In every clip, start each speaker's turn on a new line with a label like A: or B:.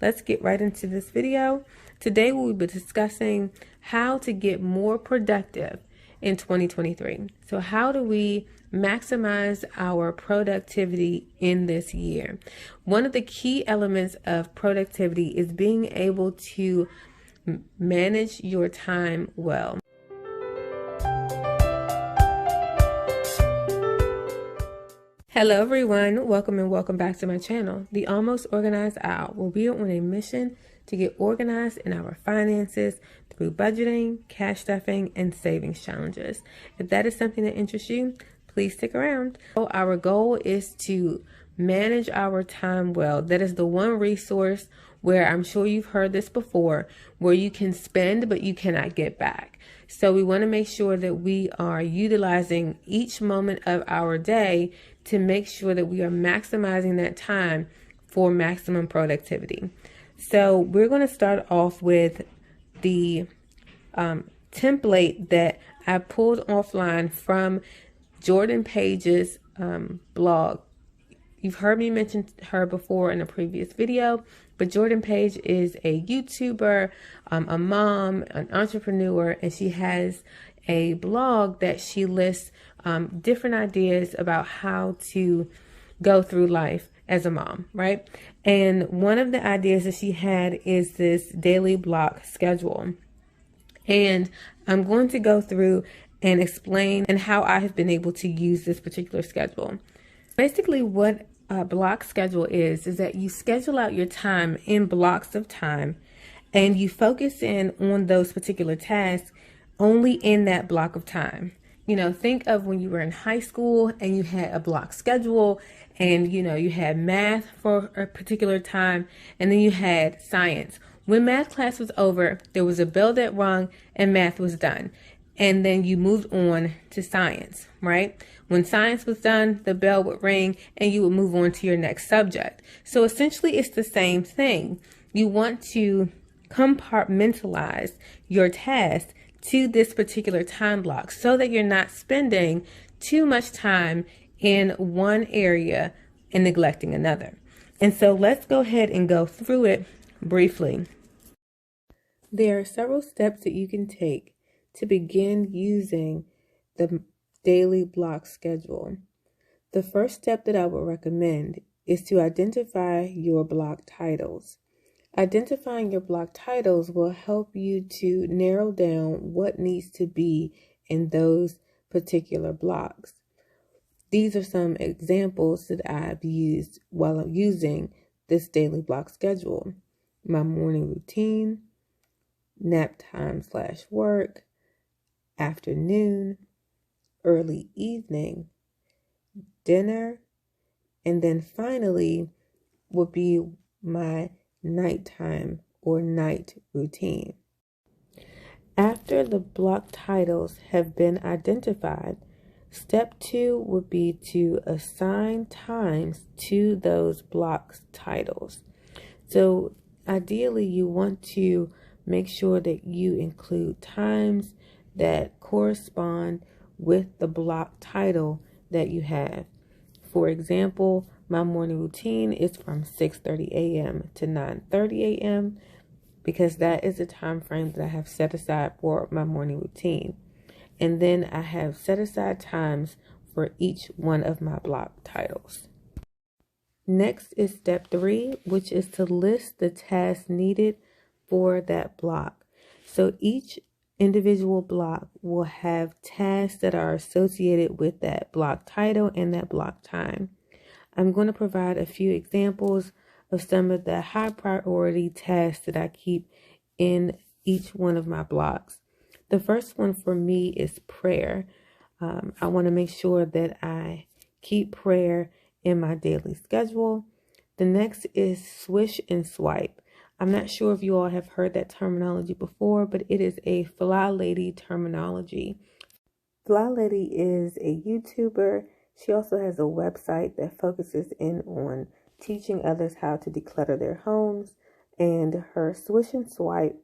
A: let's get right into this video. Today we'll be discussing how to get more productive in 2023. So how do we maximize our productivity in this year? One of the key elements of productivity is being able to manage your time well. Hello everyone, welcome back to my channel. The Almost Organized Owl, where we are on a mission to get organized in our finances through budgeting, cash stuffing, and savings challenges. If that is something that interests you, please stick around. So our goal is to manage our time well. That is the one resource where I'm sure you've heard this before, where you can spend but you cannot get back. So we want to make sure that we are utilizing each moment of our day to make sure that we are maximizing that time for maximum productivity. So we're going to start off with the template that I pulled offline from Jordan Page's blog. You've heard me mention her before in a previous video, but Jordan Page is a YouTuber, a mom, an entrepreneur, and she has a blog that she lists different ideas about how to go through life as a mom, right? And one of the ideas that she had is this daily block schedule. And I'm going to go through and explain and how I have been able to use this particular schedule. Basically, what a block schedule is that you schedule out your time in blocks of time and you focus in on those particular tasks only in that block of time. You know, think of when you were in high school and you had a block schedule and, you know, you had math for a particular time and then you had science. When math class was over, there was a bell that rung and math was done. And then you moved on to science, right? When science was done, the bell would ring and you would move on to your next subject. So essentially it's the same thing. You want to compartmentalize your task to this particular time block so that you're not spending too much time in one area and neglecting another. And so let's go ahead and go through it briefly. There are several steps that you can take to begin using the daily block schedule. The first step that I would recommend is to identify your block titles. Identifying your block titles will help you to narrow down what needs to be in those particular blocks. These are some examples that I've used while I'm using this daily block schedule. My morning routine, nap time / work, afternoon, early evening, dinner, and then finally would be my nighttime or night routine. After the block titles have been identified, step 2 would be to assign times to those block titles. So ideally you want to make sure that you include times that correspond with the block title that you have. For example, my morning routine is from 6:30 a.m. to 9:30 a.m. because that is the time frame that I have set aside for my morning routine. And then I have set aside times for each one of my block titles. Next is step 3, which is to list the tasks needed for that block. So each individual block will have tasks that are associated with that block title and that block time. I'm going to provide a few examples of some of the high priority tasks that I keep in each one of my blocks. The first one for me is prayer. I want to make sure that I keep prayer in my daily schedule. The next is swish and swipe. I'm not sure if you all have heard that terminology before, but it is a flylady terminology. Flylady is a YouTuber. She also has a website that focuses in on teaching others how to declutter their homes. And her swish and swipe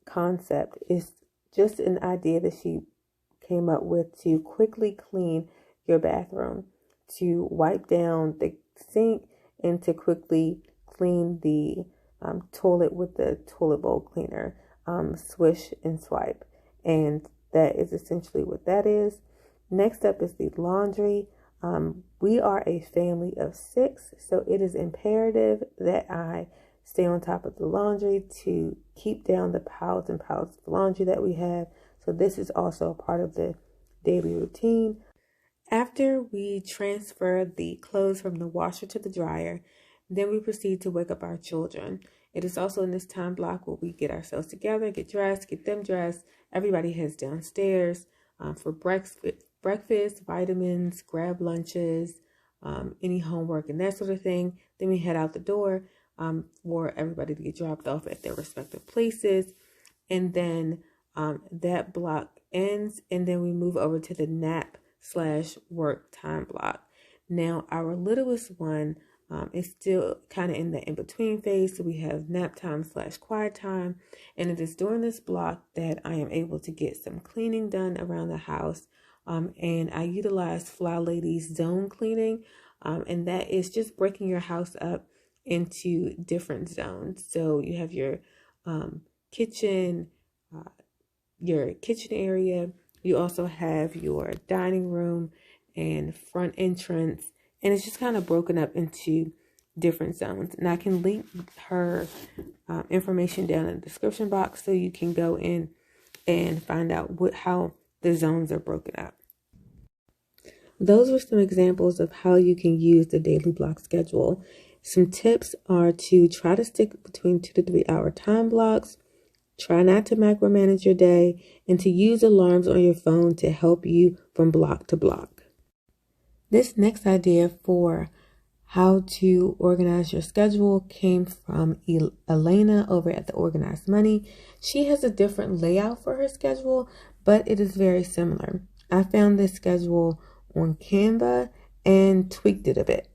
A: concept is just an idea that she came up with to quickly clean your bathroom, to wipe down the sink, and to quickly clean the toilet with the toilet bowl cleaner, swish and swipe. And that is essentially what that is. Next up is the laundry. We are a family of 6, so it is imperative that I stay on top of the laundry to keep down the piles and piles of laundry that we have. So this is also a part of the daily routine. After we transfer the clothes from the washer to the dryer, then we proceed to wake up our children. It is also in this time block where we get ourselves together, get dressed, get them dressed. Everybody heads downstairs for breakfast, vitamins, grab lunches, any homework and that sort of thing. Then we head out the door for everybody to get dropped off at their respective places. And then that block ends, and then we move over to the nap/work time block. Now, our littlest one is still kind of in the in-between phase. So we have nap time/quiet time. And it is during this block that I am able to get some cleaning done around the house. And I utilize flylady's zone cleaning. And that is just breaking your house up into different zones. So you have your kitchen area. You also have your dining room and front entrance, and it's just kind of broken up into different zones. And I can link her information down in the description box so you can go in and find out how the zones are broken up. Those were some examples of how you can use the daily block schedule. Some tips are to try to stick between 2 to 3 hour time blocks. Try not to micromanage your day, and to use alarms on your phone to help you from block to block. This next idea for how to organize your schedule came from Elena over at the Organized Money. She has a different layout for her schedule, but it is very similar. I found this schedule on Canva and tweaked it a bit.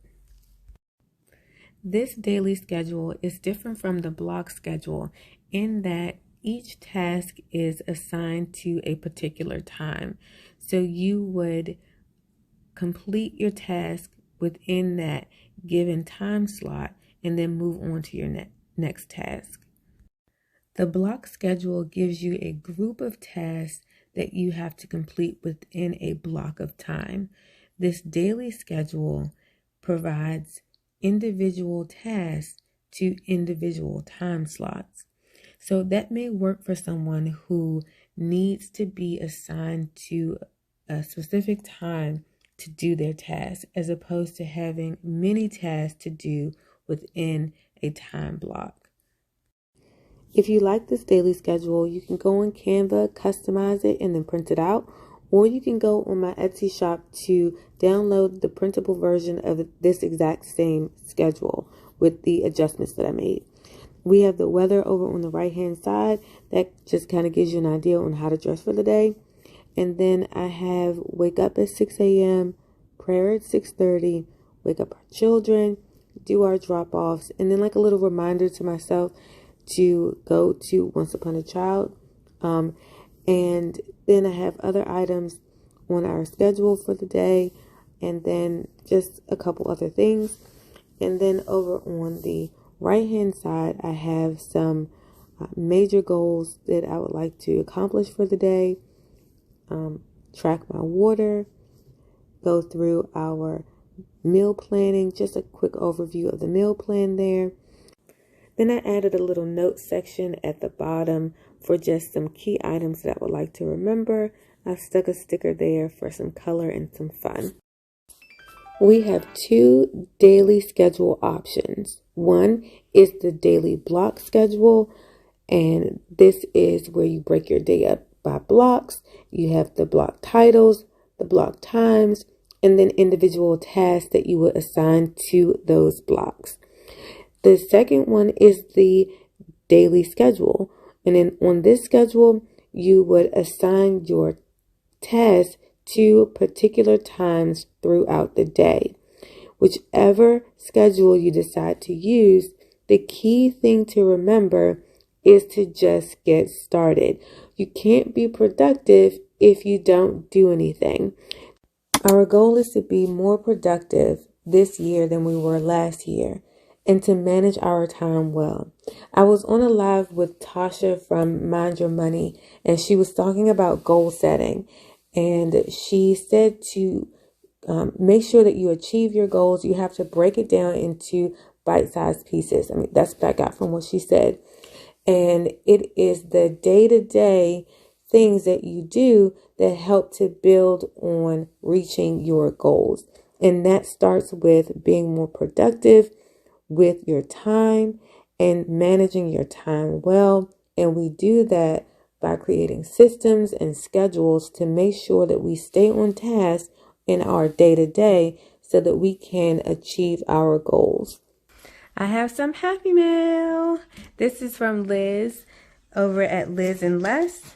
A: This daily schedule is different from the block schedule in that each task is assigned to a particular time. So you would complete your task within that given time slot and then move on to your next task. The block schedule gives you a group of tasks that you have to complete within a block of time. This daily schedule provides individual tasks to individual time slots. So that may work for someone who needs to be assigned to a specific time to do their task, as opposed to having many tasks to do within a time block. If you like this daily schedule, you can go on Canva, customize it, and then print it out. Or you can go on my Etsy shop to download the printable version of this exact same schedule with the adjustments that I made. We have the weather over on the right-hand side. That just kind of gives you an idea on how to dress for the day. And then I have wake up at 6 a.m., prayer at 6:30, wake up our children, do our drop-offs, and then like a little reminder to myself to go to Once Upon a Child. And then I have other items on our schedule for the day, and then just a couple other things. And then over on the right-hand side, I have some major goals that I would like to accomplish for the day. Track my water, go through our meal planning, just a quick overview of the meal plan there. Then I added a little note section at the bottom for just some key items that I would like to remember. I stuck a sticker there for some color and some fun. We have 2 daily schedule options. One is the daily block schedule, and this is where you break your day up by blocks. You have the block titles, the block times, and then individual tasks that you would assign to those blocks. The second one is the daily schedule. And then on this schedule, you would assign your tasks to particular times throughout the day. Whichever schedule you decide to use, the key thing to remember is to just get started. You can't be productive if you don't do anything. Our goal is to be more productive this year than we were last year. and to manage our time well. I was on a live with Tasha from Mind Your Money, and she was talking about goal setting. And she said to make sure that you achieve your goals. You have to break it down into bite-sized pieces. I mean, that's what I got from what she said. And it is the day-to-day things that you do that help to build on reaching your goals. And that starts with being more productive with your time and managing your time well. And we do that by creating systems and schedules to make sure that we stay on task in our day-to-day so that we can achieve our goals. I have some happy mail. This is from Liz over at Liz and Less.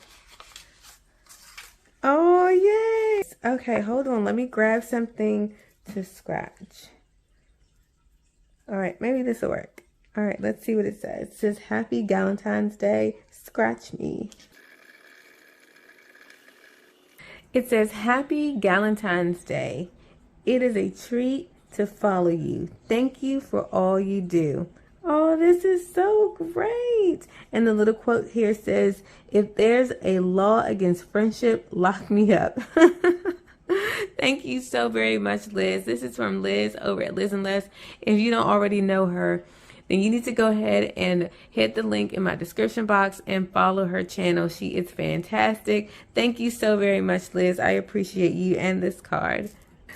A: Oh, yes. Okay, hold on. Let me grab something to scratch. All right, maybe this will work. All right, let's see what it says. It says, Happy Galentine's Day. Scratch me. It says, Happy Galentine's Day. It is a treat to follow you. Thank you for all you do. Oh, this is so great. And the little quote here says, if there's a law against friendship, lock me up. Thank you so very much, Liz. This is from Liz over at Liz and Less. If you don't already know her, then you need to go ahead and hit the link in my description box and follow her channel. She is fantastic. Thank you so very much, Liz. I appreciate you and this card.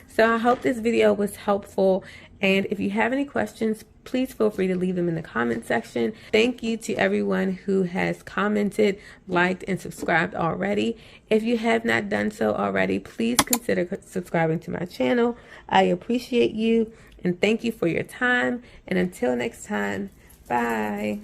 A: So I hope this video was helpful. And if you have any questions, please feel free to leave them in the comment section. Thank you to everyone who has commented, liked, and subscribed already. If you have not done so already, please consider subscribing to my channel. I appreciate you and thank you for your time. And until next time, bye.